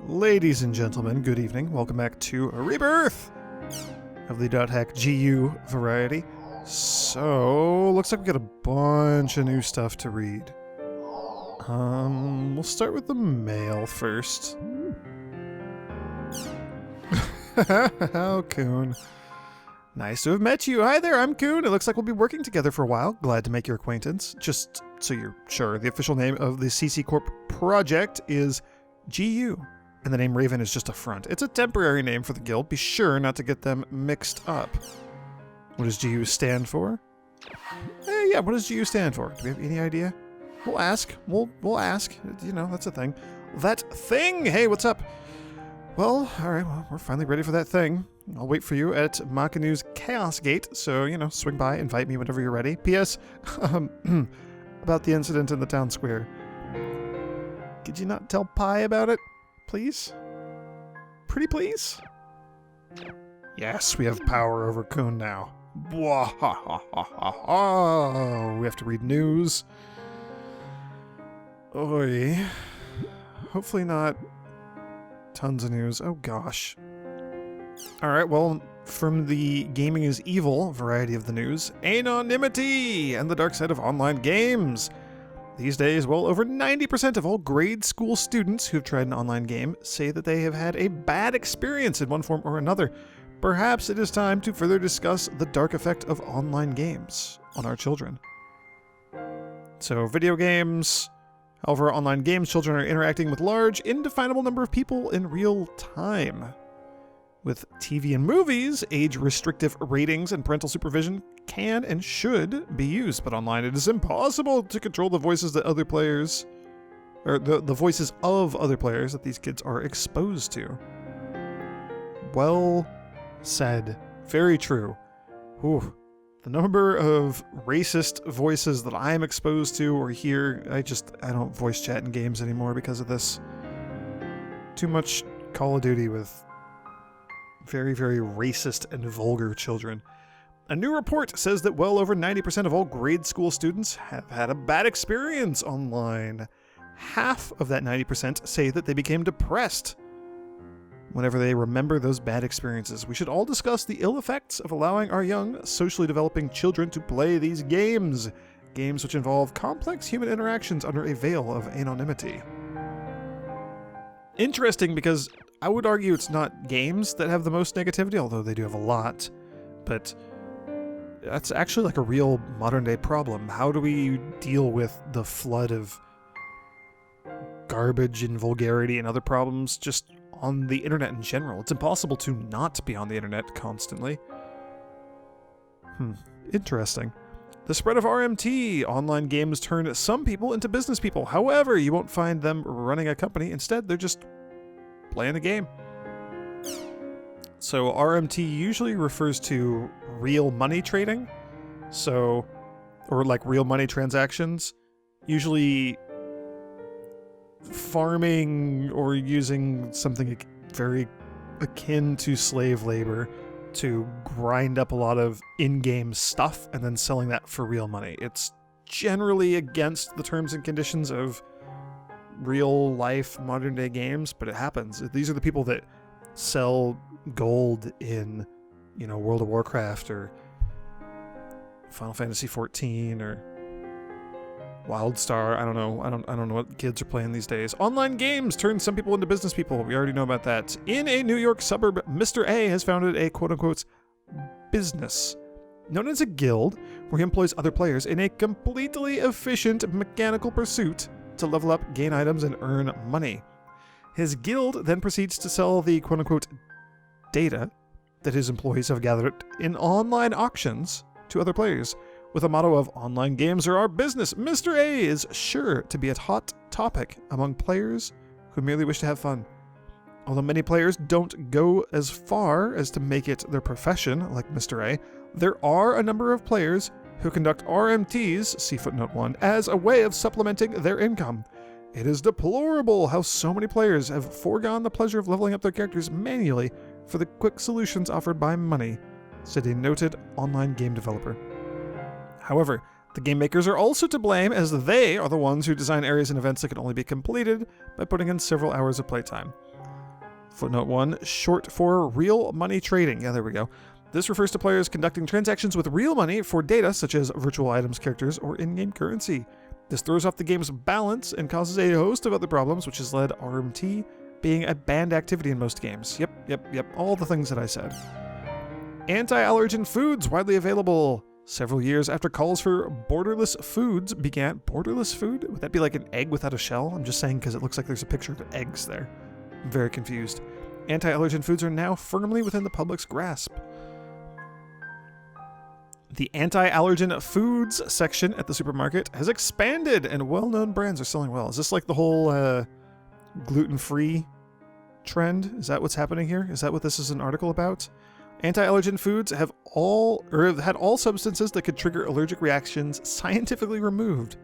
Ladies and gentlemen, good evening. Welcome back to Rebirth of the .hack GU variety. So, looks like we got a bunch of new stuff to read. We'll start with the mail first. Oh, Coon. Nice to have met you. Hi there, I'm Coon. It looks like we'll be working together for a while. Glad to make your acquaintance. Just so you're sure, the official name of the CC Corp project is GU. And the name Raven is just a front. It's a temporary name for the guild. Be sure not to get them mixed up. What does GU stand for? Yeah, what does GU stand for? Do we have any idea? We'll ask. We'll ask. You know, that's a thing. That thing! Hey, what's up? Well, alright, well, we're finally ready for that thing. I'll wait for you at Makanu's Chaos Gate, so, you know, swing by, invite me whenever you're ready. P.S. About the incident in the town square. Could you not tell Pi about it? Please? Pretty please? Yes, we have power over Kun now. Oh, we have to read news. Oy. Hopefully not tons of news. Oh gosh. Alright, well, from the Gaming is Evil variety of the news, anonymity and the dark side of online games. These days, well over 90% of all grade school students who've tried an online game say that they have had a bad experience in one form or another. Perhaps it is time to further discuss the dark effect of online games on our children. So, video games. However, online games, children are interacting with large, indefinable number of people in real time. With TV and movies, age-restrictive ratings and parental supervision can and should be used, but online it is impossible to control the voices that other players, or the voices of other players that these kids are exposed to. Well said. Very true. Whew. The number of racist voices that I am exposed to or hear, I don't voice chat in games anymore because of this. Too much Call of Duty with very, very racist and vulgar children. A new report says that well over 90% of all grade school students have had a bad experience online. Half of that 90% say that they became depressed whenever they remember those bad experiences. We should all discuss the ill effects of allowing our young, socially developing children to play these games. Games which involve complex human interactions under a veil of anonymity. Interesting, because I would argue it's not games that have the most negativity, although they do have a lot. But that's actually like a real modern day problem. How do we deal with the flood of garbage and vulgarity and other problems just on the internet in general? It's impossible to not be on the internet constantly. Interesting. The spread of RMT. Online games turn some people into business people. However, you won't find them running a company. Instead, they're just playing a game. So RMT usually refers to real money trading. So, or like real money transactions. Usually farming or using something very akin to slave labor to grind up a lot of in-game stuff and then selling that for real money. It's generally against the terms and conditions of real life modern day games, but it happens. These are the people that sell gold in, you know, World of Warcraft or Final Fantasy XIV or WildStar. I don't know. I don't know what kids are playing these days. Online games turn some people into business people. We already know about that. In a New York suburb, Mr. A has founded a quote-unquote business known as a guild, where he employs other players in a completely efficient mechanical pursuit to level up, gain items, and earn money. His guild then proceeds to sell the quote-unquote data that his employees have gathered in online auctions to other players. With a motto of online games are our business, Mr. A is sure to be a hot topic among players who merely wish to have fun. Although many players don't go as far as to make it their profession, like Mr. A, there are a number of players who conduct RMTs, see footnote 1, as a way of supplementing their income. It is deplorable how so many players have foregone the pleasure of leveling up their characters manually for the quick solutions offered by money, said a noted online game developer. However, the game makers are also to blame, as they are the ones who design areas and events that can only be completed by putting in several hours of playtime. Footnote 1, short for real money trading. Yeah, there we go. This refers to players conducting transactions with real money for data such as virtual items, characters, or in-game currency. This throws off the game's balance and causes a host of other problems, which has led RMT being a banned activity in most games. Yep. All the things that I said. Anti-allergen foods widely available. Several years after calls for borderless foods began. Borderless food? Would that be like an egg without a shell? I'm just saying because it looks like there's a picture of eggs there. I'm very confused. Anti-allergen foods are now firmly within the public's grasp. The anti-allergen foods section at the supermarket has expanded and well-known brands are selling well. Is this like the whole gluten-free trend? Is that what's happening here? Is that what this is an article about? Anti-allergen foods have had all substances that could trigger allergic reactions scientifically removed.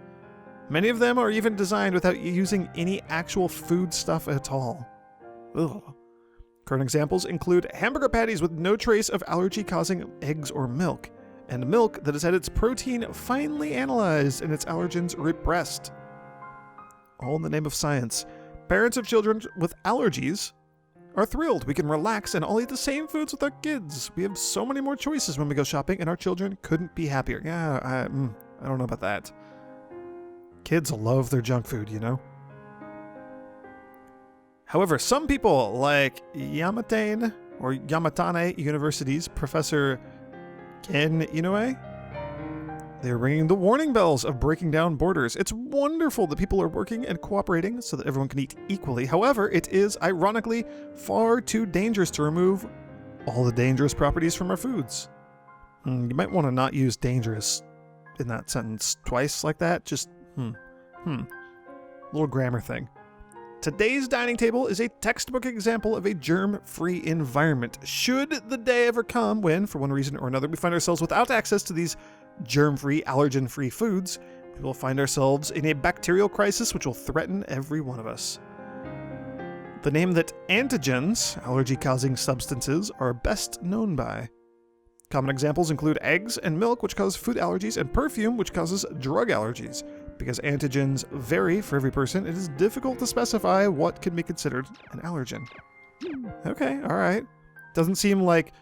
Many of them are even designed without using any actual food stuff at all. Ugh. Current examples include hamburger patties with no trace of allergy-causing eggs or milk, and milk that has had its protein finely analyzed and its allergens repressed. All in the name of science. Parents of children with allergies are thrilled. We can relax and all eat the same foods with our kids. We have so many more choices when we go shopping, and our children couldn't be happier. Yeah, I don't know about that. Kids love their junk food, you know? However, some people, like Yamatane University's Professor Ken Inoue, they're ringing the warning bells of breaking down borders. It's wonderful that people are working and cooperating so that everyone can eat equally. However, it is, ironically, far too dangerous to remove all the dangerous properties from our foods. You might want to not use dangerous in that sentence twice like that. Just, Little grammar thing. Today's dining table is a textbook example of a germ-free environment. Should the day ever come when, for one reason or another, we find ourselves without access to these germ-free, allergen-free foods, we will find ourselves in a bacterial crisis which will threaten every one of us. The name that antigens, allergy-causing substances, are best known by. Common examples include eggs and milk, which cause food allergies, and perfume, which causes drug allergies. Because antigens vary for every person, it is difficult to specify what can be considered an allergen. Okay, alright. Doesn't seem like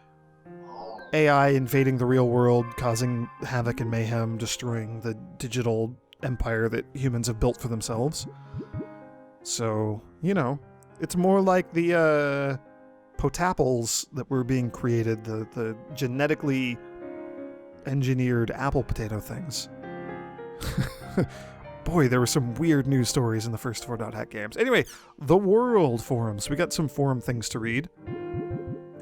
AI invading the real world, causing havoc and mayhem, destroying the digital empire that humans have built for themselves. So, you know, it's more like the potaples that were being created, the genetically engineered apple potato things. Boy, there were some weird news stories in the first 4.hack games. Anyway, the world forums. We got some forum things to read.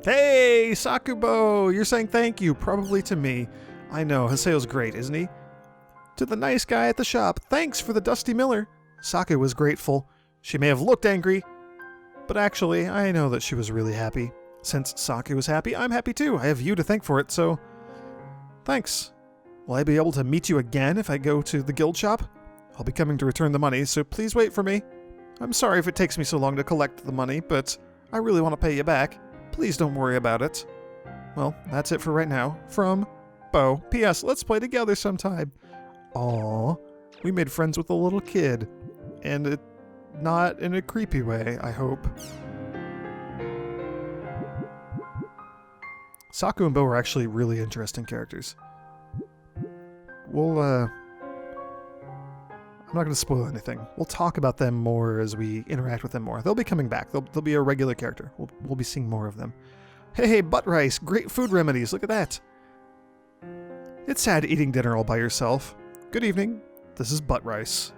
Hey, Sakubo, you're saying thank you, probably to me. I know, Haseo's great, isn't he? To the nice guy at the shop, thanks for the Dusty Miller. Saku was grateful. She may have looked angry, but actually, I know that she was really happy. Since Saku was happy, I'm happy too. I have you to thank for it, so thanks. Will I be able to meet you again if I go to the guild shop? I'll be coming to return the money, so please wait for me. I'm sorry if it takes me so long to collect the money, but I really want to pay you back. Please don't worry about it. Well, that's it for right now. From Bo. P.S. Let's play together sometime. Aw, we made friends with a little kid. And it not in a creepy way, I hope. Saku and Bo are actually really interesting characters. I'm not going to spoil anything. We'll talk about them more as we interact with them more. They'll be coming back. They'll be a regular character. We'll be seeing more of them. Hey, butt rice. Great food remedies. Look at that. It's sad eating dinner all by yourself. Good evening. This is butt rice.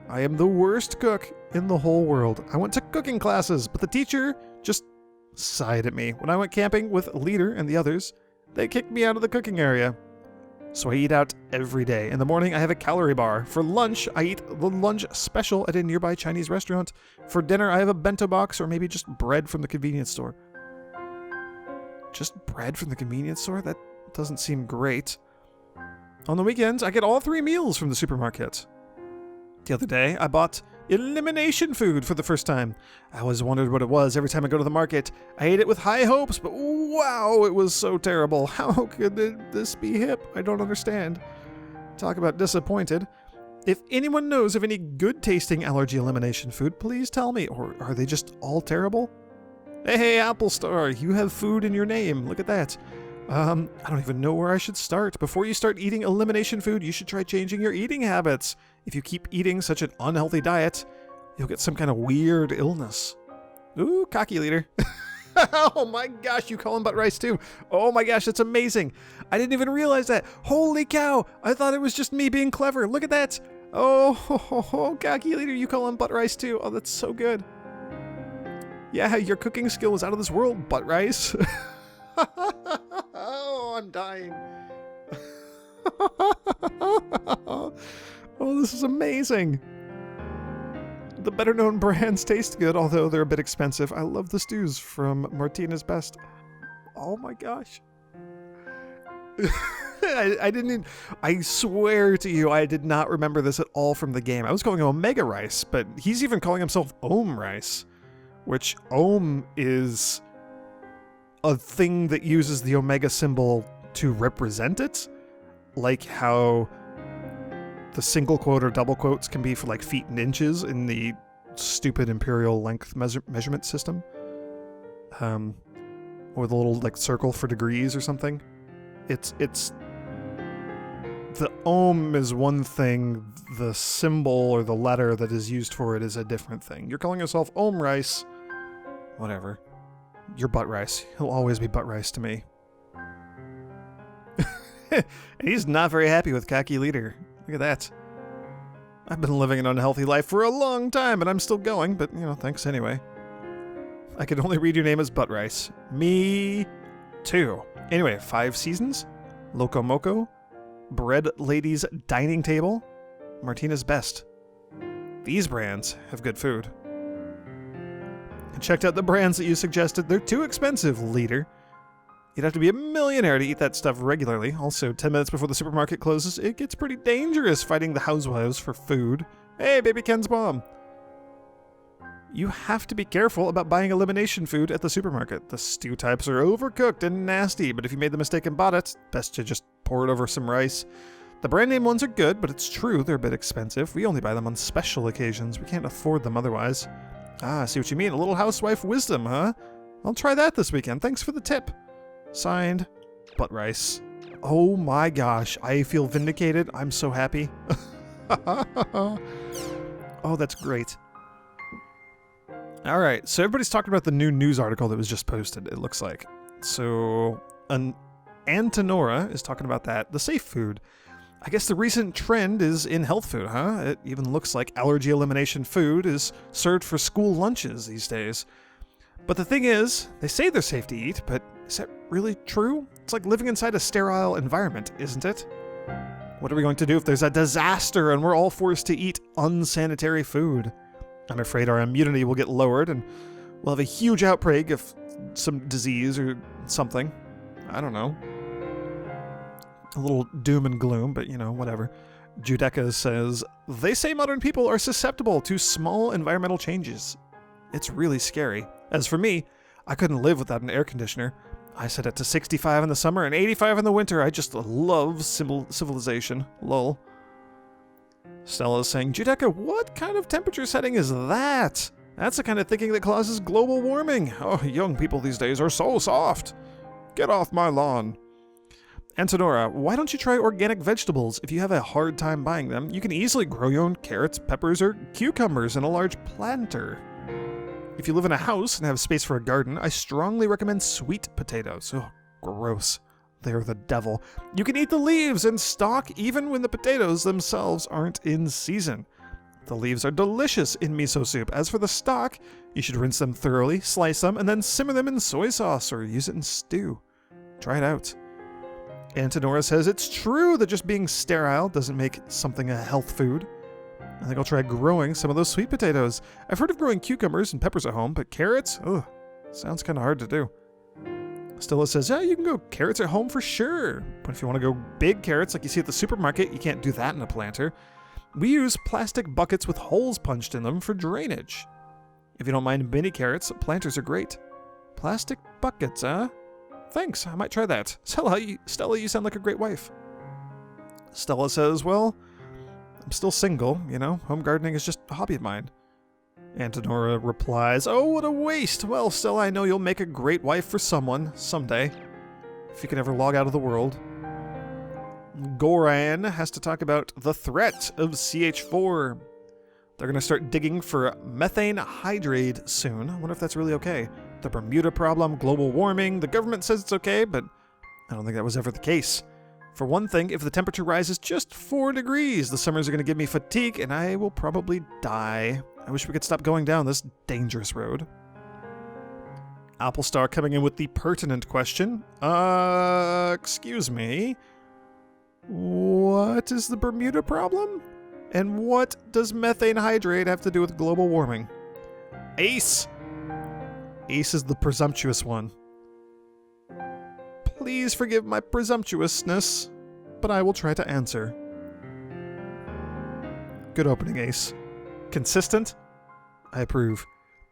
I am the worst cook in the whole world. I went to cooking classes, but the teacher just sighed at me. When I went camping with Leader and the others, they kicked me out of the cooking area. So I eat out every day. In the morning, I have a calorie bar. For lunch, I eat the lunch special at a nearby Chinese restaurant. For dinner, I have a bento box or maybe just bread from the convenience store. Just bread from the convenience store? That doesn't seem great. On the weekends, I get all 3 meals from the supermarket. The other day, I bought elimination food for the first time. I always wondered what it was every time I go to the market. I ate it with high hopes, but wow, it was so terrible. How could this be hip? I don't understand. Talk about disappointed. If anyone knows of any good-tasting allergy elimination food, please tell me. Or are they just all terrible? Hey, Apple Star, you have food in your name. Look at that. I don't even know where I should start. Before you start eating elimination food, you should try changing your eating habits. If you keep eating such an unhealthy diet, you'll get some kind of weird illness. Ooh, cocky leader. Oh my gosh, you call him butt rice too. Oh my gosh, that's amazing. I didn't even realize that. Holy cow, I thought it was just me being clever. Look at that. Oh, cocky leader, you call him butt rice too. Oh, that's so good. Yeah, your cooking skill is out of this world, butt rice. Oh, I'm dying. Oh, this is amazing. The better-known brands taste good, although they're a bit expensive. I love the stews from Martina's Best. Oh my gosh. I swear to you, I did not remember this at all from the game. I was calling him Omega Rice, but he's even calling himself Ohm Rice, which Ohm is a thing that uses the Omega symbol to represent it, like how the single quote or double quotes can be for like feet and inches in the stupid imperial length measurement system. Or the little like circle for degrees or something. It's the ohm is one thing, the symbol or the letter that is used for it is a different thing. You're calling yourself Ohm Rice. Whatever. You're butt rice. He'll always be butt rice to me. He's not very happy with cocky leader. Look at that. I've been living an unhealthy life for a long time, and I'm still going, but, you know, thanks anyway. I could only read your name as butt rice. Me too. Anyway, 5 seasons, Loco Moco, Bread Lady's Dining Table, Martina's Best. These brands have good food. I checked out the brands that you suggested. They're too expensive, leader. You'd have to be a millionaire to eat that stuff regularly. Also, 10 minutes before the supermarket closes, it gets pretty dangerous fighting the housewives for food. Hey, baby Ken's mom. You have to be careful about buying elimination food at the supermarket. The stew types are overcooked and nasty, but if you made the mistake and bought it, best to just pour it over some rice. The brand name ones are good, but it's true they're a bit expensive. We only buy them on special occasions. We can't afford them otherwise. Ah, I see what you mean. A little housewife wisdom, huh? I'll try that this weekend. Thanks for the tip. Signed, butt rice. Oh my gosh, I feel vindicated. I'm so happy. Oh, that's great. All right, so everybody's talking about the new news article that was just posted, it looks like. So, Antonora is talking about that. The safe food. I guess the recent trend is in health food, huh? It even looks like allergy elimination food is served for school lunches these days. But the thing is, they say they're safe to eat, but is that really true? It's like living inside a sterile environment, isn't it? What are we going to do if there's a disaster and we're all forced to eat unsanitary food? I'm afraid our immunity will get lowered and we'll have a huge outbreak of some disease or something. I don't know. A little doom and gloom, but you know, whatever. Judeka says, they say modern people are susceptible to small environmental changes. It's really scary. As for me, I couldn't live without an air conditioner. I set it to 65 in the summer and 85 in the winter. I just love civilization. Lol. Stella is saying, Judeka, what kind of temperature setting is that? That's the kind of thinking that causes global warming. Oh, young people these days are so soft. Get off my lawn. Antonora, why don't you try organic vegetables? If you have a hard time buying them, you can easily grow your own carrots, peppers, or cucumbers in a large planter. If you live in a house and have space for a garden, I strongly recommend sweet potatoes. Oh, gross. They're the devil. You can eat the leaves and stalk even when the potatoes themselves aren't in season. The leaves are delicious in miso soup. As for the stalk, you should rinse them thoroughly, slice them, and then simmer them in soy sauce or use it in stew. Try it out. Antonora says it's true that just being sterile doesn't make something a health food. I think I'll try growing some of those sweet potatoes. I've heard of growing cucumbers and peppers at home, but carrots? Ugh, sounds kind of hard to do. Stella says, yeah, you can go carrots at home for sure. But if you want to go big carrots like you see at the supermarket, you can't do that in a planter. We use plastic buckets with holes punched in them for drainage. If you don't mind mini carrots, planters are great. Plastic buckets, huh? Thanks, I might try that. Stella, you sound like a great wife. Stella says, well, I'm still single, you know. Home gardening is just a hobby of mine. Antonora replies, "Oh, what a waste. Well, still, I know you'll make a great wife for someone, someday. If you can ever log out of the world." Goran has to talk about the threat of CH4. They're going to start digging for methane hydrate soon. I wonder if that's really okay. The Bermuda problem, global warming. The government says it's okay, but I don't think that was ever the case. For one thing, if the temperature rises just 4 degrees, the summers are going to give me fatigue, and I will probably die. I wish we could stop going down this dangerous road. Applestar coming in with the pertinent question. Excuse me. What is the Bermuda problem? And what does methane hydrate have to do with global warming? Ace! Ace is the presumptuous one. Please forgive my presumptuousness, but I will try to answer. Good opening, Ace. Consistent? I approve.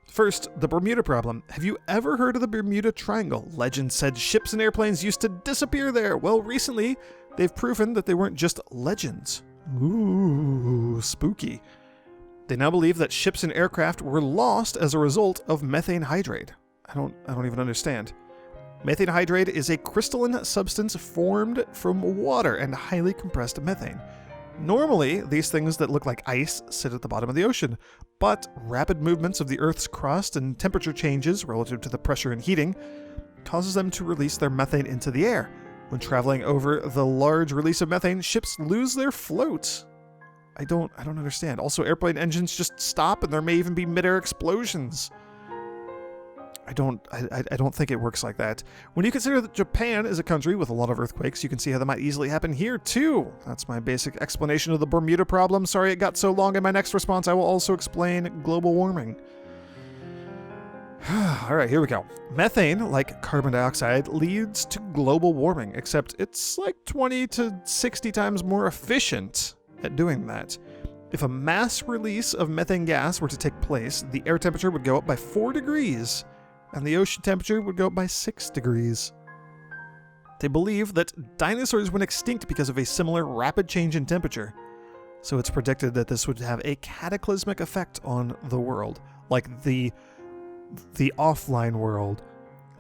First, the Bermuda problem. Have you ever heard of the Bermuda Triangle? Legend said ships and airplanes used to disappear there. Well, recently, they've proven that they weren't just legends. Ooh, spooky. They now believe that ships and aircraft were lost as a result of methane hydrate. I don't even understand. Methane hydrate is a crystalline substance formed from water and highly compressed methane. Normally, these things that look like ice sit at the bottom of the ocean, but rapid movements of the Earth's crust and temperature changes relative to the pressure and heating causes them to release their methane into the air. When traveling over the large release of methane, ships lose their float. I don't understand. Also, airplane engines just stop, and there may even be mid-air explosions. I don't think it works like that. When you consider that Japan is a country with a lot of earthquakes, you can see how that might easily happen here too. That's my basic explanation of the Bermuda problem. Sorry it got so long. In my next response, I will also explain global warming. All right, here we go. Methane, like carbon dioxide, leads to global warming, except it's like 20 to 60 times more efficient at doing that. If a mass release of methane gas were to take place, the air temperature would go up by 4 degrees, and the ocean temperature would go up by 6 degrees. They believe that dinosaurs went extinct because of a similar rapid change in temperature, so it's predicted that this would have a cataclysmic effect on the world, like the offline world,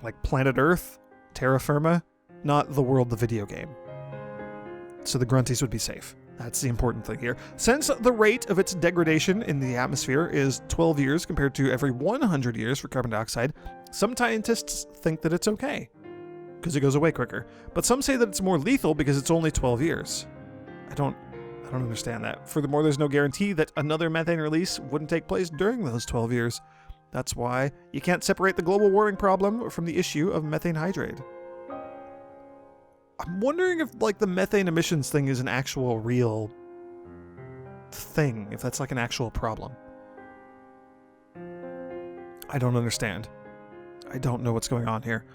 like planet Earth, terra firma, not the world the video game. So the grunties would be safe. That's the important thing here. Since the rate of its degradation in the atmosphere is 12 years compared to every 100 years for carbon dioxide, some scientists think that it's okay, because it goes away quicker. But some say that it's more lethal because it's only 12 years. I don't understand that. Furthermore, there's no guarantee that another methane release wouldn't take place during those 12 years. That's why you can't separate the global warming problem from the issue of methane hydrate. I'm wondering if, like, the methane emissions thing is an actual real thing, if that's like an actual problem. I don't understand. I don't know what's going on here.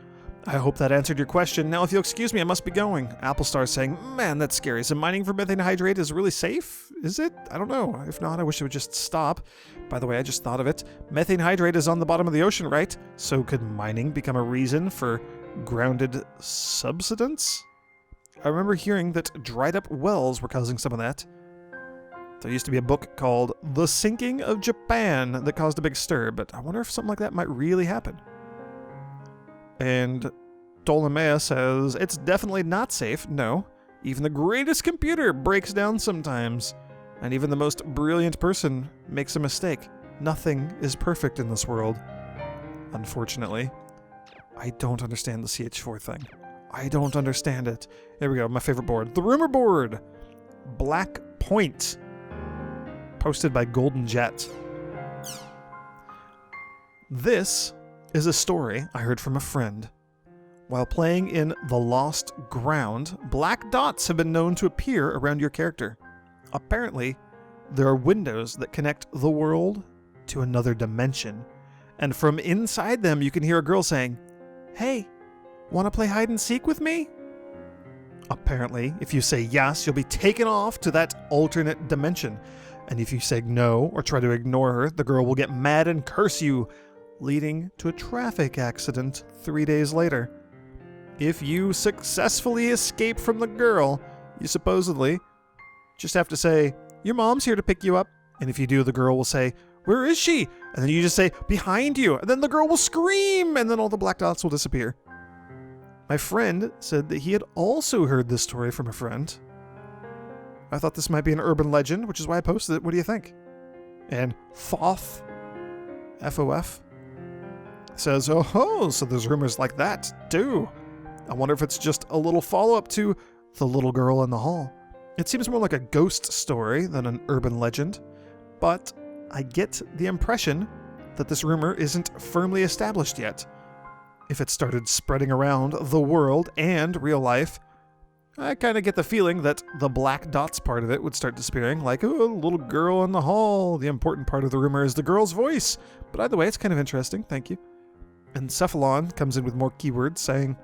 I hope that answered your question. Now, if you'll excuse me, I must be going. Applestar saying, man, that's scary. So mining for methane hydrate is really safe? Is it? I don't know. If not, I wish it would just stop. By the way, I just thought of it. Methane hydrate is on the bottom of the ocean, right? So could mining become a reason for grounded subsidence? I remember hearing that dried up wells were causing some of that. There used to be a book called The Sinking of Japan that caused a big stir, but I wonder if something like that might really happen. And Ptolemaea says, it's definitely not safe. No, even the greatest computer breaks down sometimes, and even the most brilliant person makes a mistake. Nothing is perfect in this world, unfortunately. I don't understand the CH4 thing. I don't understand it. There we go, my favorite board. The rumor board. Black Point. Posted by Golden Jet. This is a story I heard from a friend. While playing in The Lost Ground, black dots have been known to appear around your character. Apparently, there are windows that connect the world to another dimension, and from inside them you can hear a girl saying, "Hey, want to play hide and seek with me?" Apparently, if you say yes, you'll be taken off to that alternate dimension. And if you say no or try to ignore her, the girl will get mad and curse you, leading to a traffic accident 3 days later. If you successfully escape from the girl, you supposedly just have to say, "Your mom's here to pick you up." And if you do, the girl will say, where is she? And then you just say, behind you. And then the girl will scream, and then all the black dots will disappear. My friend said that he had also heard this story from a friend. I thought this might be an urban legend, which is why I posted it. What do you think? And Foth, F-O-F, says, oh, so there's rumors like that, too. I wonder if it's just a little follow-up to The Little Girl in the Hall. It seems more like a ghost story than an urban legend, but I get the impression that this rumor isn't firmly established yet. If it started spreading around the world and real life, I kind of get the feeling that the black dots part of it would start disappearing, like, oh, little girl in the hall. The important part of the rumor is the girl's voice. But either way, it's kind of interesting, thank you. And Cephalon comes in with more keywords, saying,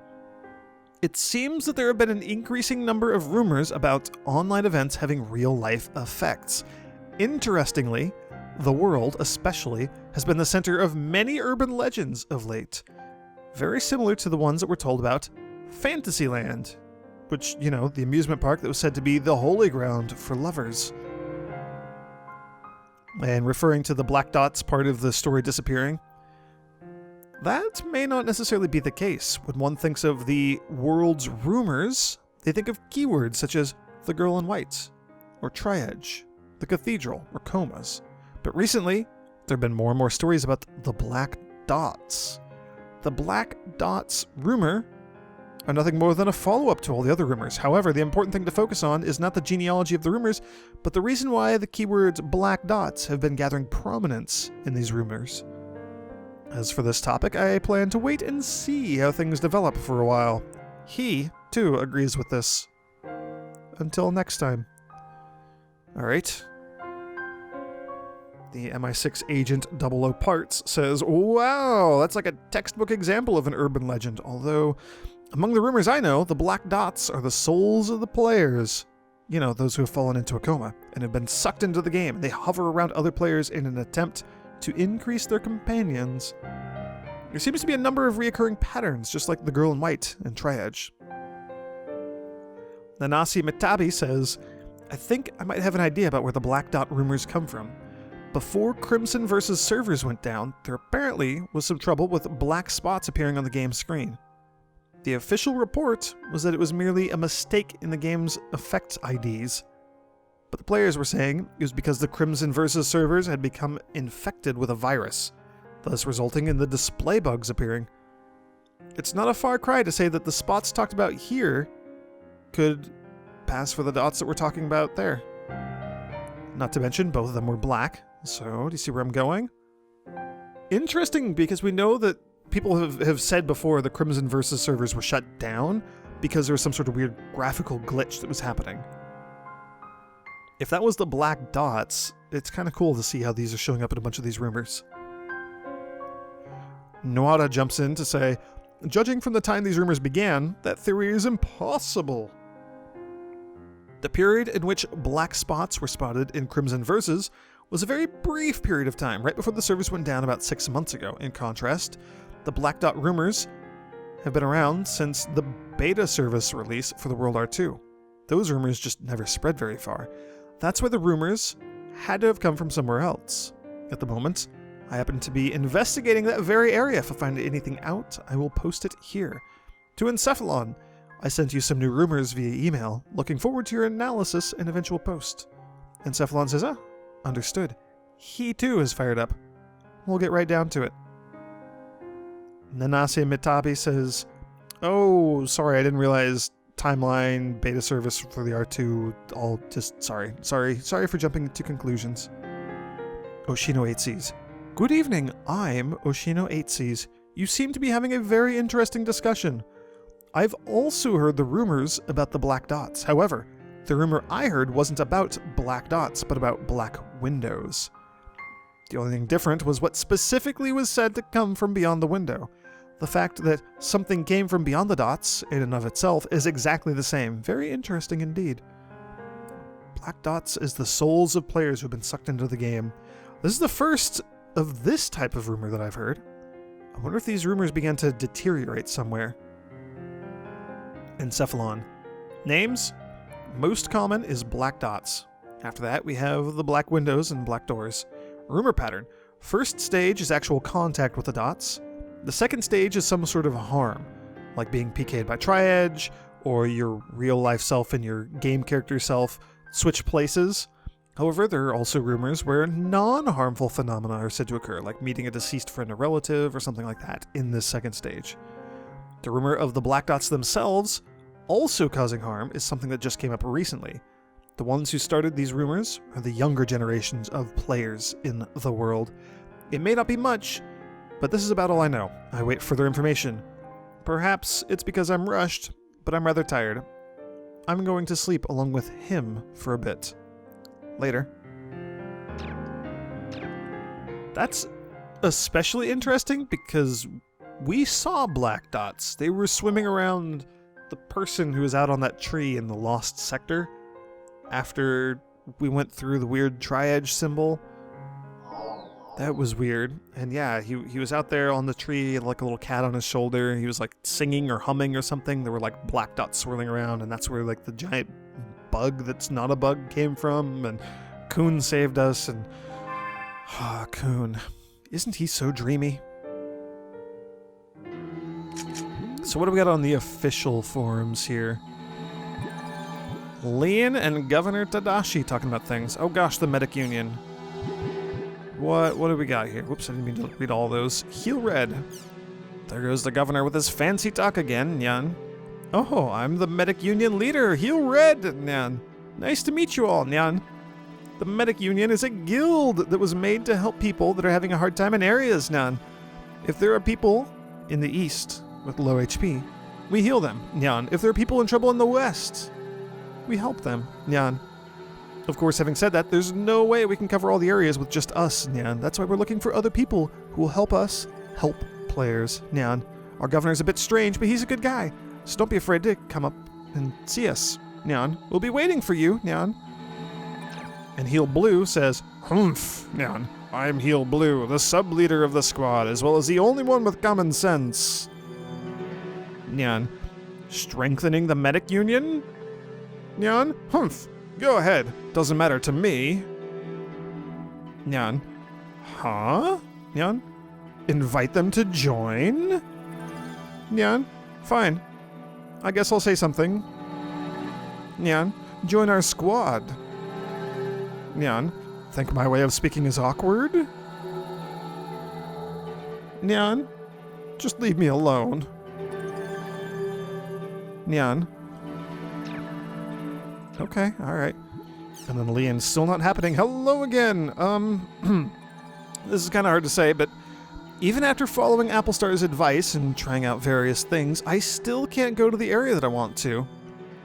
it seems that there have been an increasing number of rumors about online events having real-life effects. Interestingly, the world, especially, has been the center of many urban legends of late. Very similar to the ones that were told about Fantasyland, which, you know, the amusement park that was said to be the holy ground for lovers. And referring to the black dots part of the story disappearing, that may not necessarily be the case. When one thinks of the world's rumors, they think of keywords such as the girl in white, or Tri-Edge, the cathedral, or comas. But recently, there have been more and more stories about the black dots. The black dots rumor are nothing more than a follow-up to all the other rumors. However, the important thing to focus on is not the genealogy of the rumors, but the reason why the keywords black dots have been gathering prominence in these rumors. As for this topic, I plan to wait and see how things develop for a while. He, too, agrees with this. Until next time. Alright. The MI6 agent 00 Parts says, wow, that's like a textbook example of an urban legend, although among the rumors I know, the black dots are the souls of the players. You know, those who have fallen into a coma and have been sucked into the game. They hover around other players in an attempt to increase their companions. There seems to be a number of reoccurring patterns, just like the girl in white and Tri-Edge. Nanasi Mitabi says, I think I might have an idea about where the black dot rumors come from. Before Crimson vs. servers went down, there apparently was some trouble with black spots appearing on the game screen. The official report was that it was merely a mistake in the game's effect IDs, but the players were saying it was because the Crimson vs. servers had become infected with a virus, thus resulting in the display bugs appearing. It's not a far cry to say that the spots talked about here could pass for the dots that we're talking about there. Not to mention, both of them were black, so do you see where I'm going? Interesting, because we know that people have said before the Crimson vs. servers were shut down because there was some sort of weird graphical glitch that was happening. If that was the black dots, it's kind of cool to see how these are showing up in a bunch of these rumors. Noada jumps in to say, judging from the time these rumors began, that theory is impossible. The period in which black spots were spotted in Crimson Versus was a very brief period of time, right before the servers went down about 6 months ago. In contrast, the black dot rumors have been around since the beta service release for the World R2. Those rumors just never spread very far. That's why the rumors had to have come from somewhere else. At the moment, I happen to be investigating that very area. If I find anything out, I will post it here. To Encephalon, I sent you some new rumors via email. Looking forward to your analysis and eventual post. Encephalon says, understood. He too is fired up. We'll get right down to it. Nanase Mitabi says, oh, sorry, I didn't realize timeline, beta service for the R2, all just sorry for jumping to conclusions. Oshino8Cs. Good evening, I'm Oshino8Cs. You seem to be having a very interesting discussion. I've also heard the rumors about the black dots. However, the rumor I heard wasn't about black dots, but about black windows. The only thing different was what specifically was said to come from beyond the window. The fact that something came from beyond the dots, in and of itself, is exactly the same. Very interesting indeed. Black dots is the souls of players who've been sucked into the game. This is the first of this type of rumor that I've heard. I wonder if these rumors began to deteriorate somewhere. Encephalon. Names? Most common is black dots. After that, we have the black windows and black doors. Rumor pattern. First stage is actual contact with the dots. The second stage is some sort of harm, like being PK'd by Tri-Edge, or your real-life self and your game character self switch places. However, there are also rumors where non-harmful phenomena are said to occur, like meeting a deceased friend or relative or something like that in this second stage. The rumor of the black dots themselves also causing harm is something that just came up recently. The ones who started these rumors are the younger generations of players in the world. It may not be much, but this is about all I know. I wait further information. Perhaps it's because I'm rushed, but I'm rather tired. I'm going to sleep along with him for a bit. Later. That's especially interesting because we saw black dots. They were swimming around the person who was out on that tree in the lost sector after we went through the weird Tri-Edge symbol. That was weird. And yeah, he was out there on the tree, like a little cat on his shoulder. He was like singing or humming or something. There were like black dots swirling around, and that's where like the giant bug that's not a bug came from. And Coon saved us, and Coon. Isn't he so dreamy? So what do we got on the official forums here? Leon and Governor Tadashi talking about things. Oh gosh, the Medic Union. What do we got here? Whoops, I didn't mean to read all those. Heel Red. There goes the governor with his fancy talk again, Nyan. Oh, I'm the Medic Union leader, Heel Red, Nyan. Nice to meet you all, Nyan. The Medic Union is a guild that was made to help people that are having a hard time in areas, Nyan. If there are people in the east with low HP, we heal them, Nyan. If there are people in trouble in the west, we help them, Nyan. Of course, having said that, there's no way we can cover all the areas with just us, Nyan. That's why we're looking for other people who will help us help players, Nyan. Our governor's a bit strange, but he's a good guy. So don't be afraid to come up and see us, Nyan. We'll be waiting for you, Nyan. And Heel Blue says, Humph, Nyan. I'm Heel Blue, the sub-leader of the squad, as well as the only one with common sense. Nyan. Strengthening the Medic Union? Nyan. Humph. Go ahead. Doesn't matter to me. Nyan. Huh? Nyan? Invite them to join? Nyan. Fine. I guess I'll say something. Nyan. Join our squad. Nyan. Think my way of speaking is awkward? Nyan. Just leave me alone. Nyan. Okay, alright. And then Leon's still not happening. Hello again! This is kind of hard to say, but even after following Applestar's advice and trying out various things, I still can't go to the area that I want to.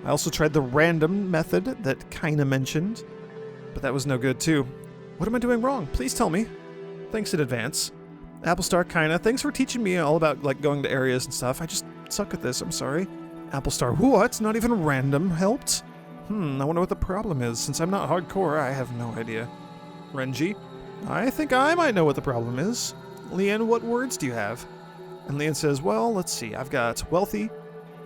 I also tried the random method that kinda mentioned, but that was no good too. What am I doing wrong? Please tell me. Thanks in advance. Applestar, kinda. Thanks for teaching me all about, like, going to areas and stuff. I just suck at this, I'm sorry. Applestar, what? Not even random helped? I wonder what the problem is. Since I'm not hardcore, I have no idea. Renji, I think I might know what the problem is. Leon, what words do you have? And Leon says, well, let's see. I've got wealthy,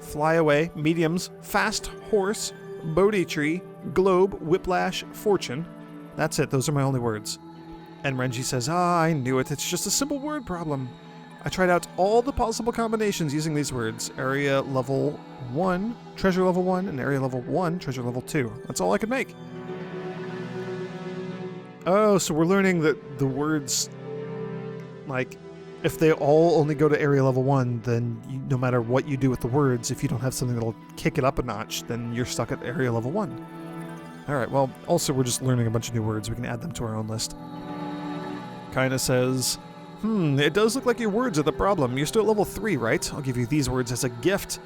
fly away, mediums, fast, horse, Bodhi tree, globe, whiplash, fortune. That's it. Those are my only words. And Renji says, I knew it. It's just a simple word problem. I tried out all the possible combinations using these words. Area level 1, treasure level 1, and area level 1, treasure level 2. That's all I could make. Oh, so we're learning that the words, like, if they all only go to area level 1, then no matter what you do with the words, if you don't have something that'll kick it up a notch, then you're stuck at area level 1. Alright, well, also we're just learning a bunch of new words. We can add them to our own list. Kinda says, it does look like your words are the problem. You're still at level 3, right? I'll give you these words as a gift.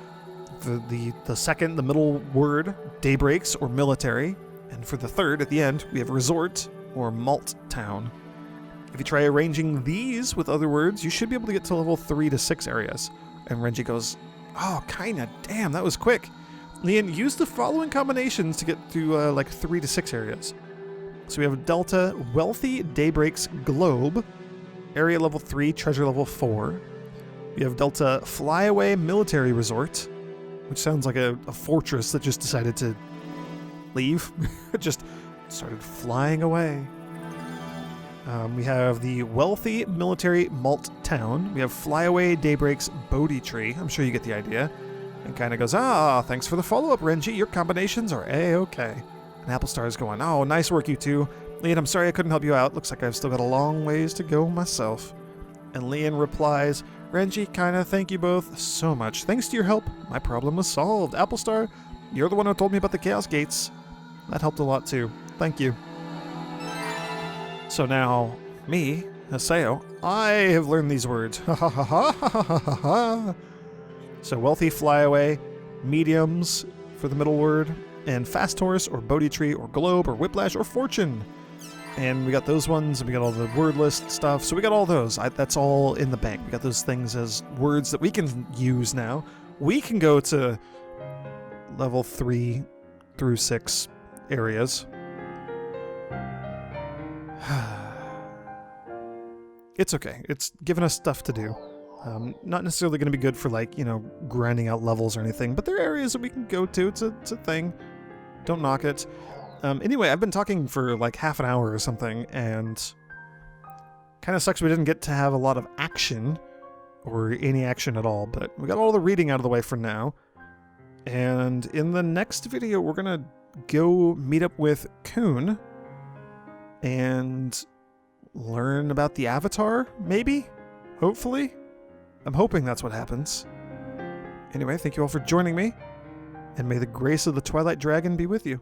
The second, the middle word, daybreaks or military. And for the third, at the end, we have resort or malt town. If you try arranging these with other words, you should be able to get to level 3 to 6 areas. And Renji goes, oh, kinda, damn, that was quick. Leon, use the following combinations to get to like 3 to 6 areas. So we have Delta, Wealthy, Daybreaks, Globe, Area level 3, treasure level 4. We have Delta, Flyaway, Military Resort, which sounds like a fortress that just decided to leave. It just started flying away. We have the wealthy military malt town. We have Flyaway Daybreak's Bodhi Tree. I'm sure you get the idea. And kind of goes, thanks for the follow-up, Renji. Your combinations are A-okay. And Applestar is going, oh, nice work, you two. Leon, I'm sorry I couldn't help you out. Looks like I've still got a long ways to go myself. And Leon replies, Renji, kinda, thank you both so much. Thanks to your help, my problem was solved. Applestar, you're the one who told me about the Chaos Gates. That helped a lot too. Thank you. So now, me, Haseo, I have learned these words. Ha ha ha ha ha ha ha ha. So wealthy flyaway, mediums for the middle word, and fast horse or Bodhi tree or globe or whiplash or fortune. And we got those ones, and we got all the word list stuff. So we got all those. That's all in the bank. We got those things as words that we can use now. We can go to level 3 through 6 areas. It's okay. It's given us stuff to do. Not necessarily going to be good for, like, you know, grinding out levels or anything, but there are areas that we can go to. It's a thing. Don't knock it. Anyway, I've been talking for like half an hour or something, and kind of sucks we didn't get to have a lot of action, or any action at all, but we got all the reading out of the way for now. And in the next video, we're going to go meet up with Kun and learn about the Avatar, maybe? Hopefully? I'm hoping that's what happens. Anyway, thank you all for joining me, and may the grace of the Twilight Dragon be with you.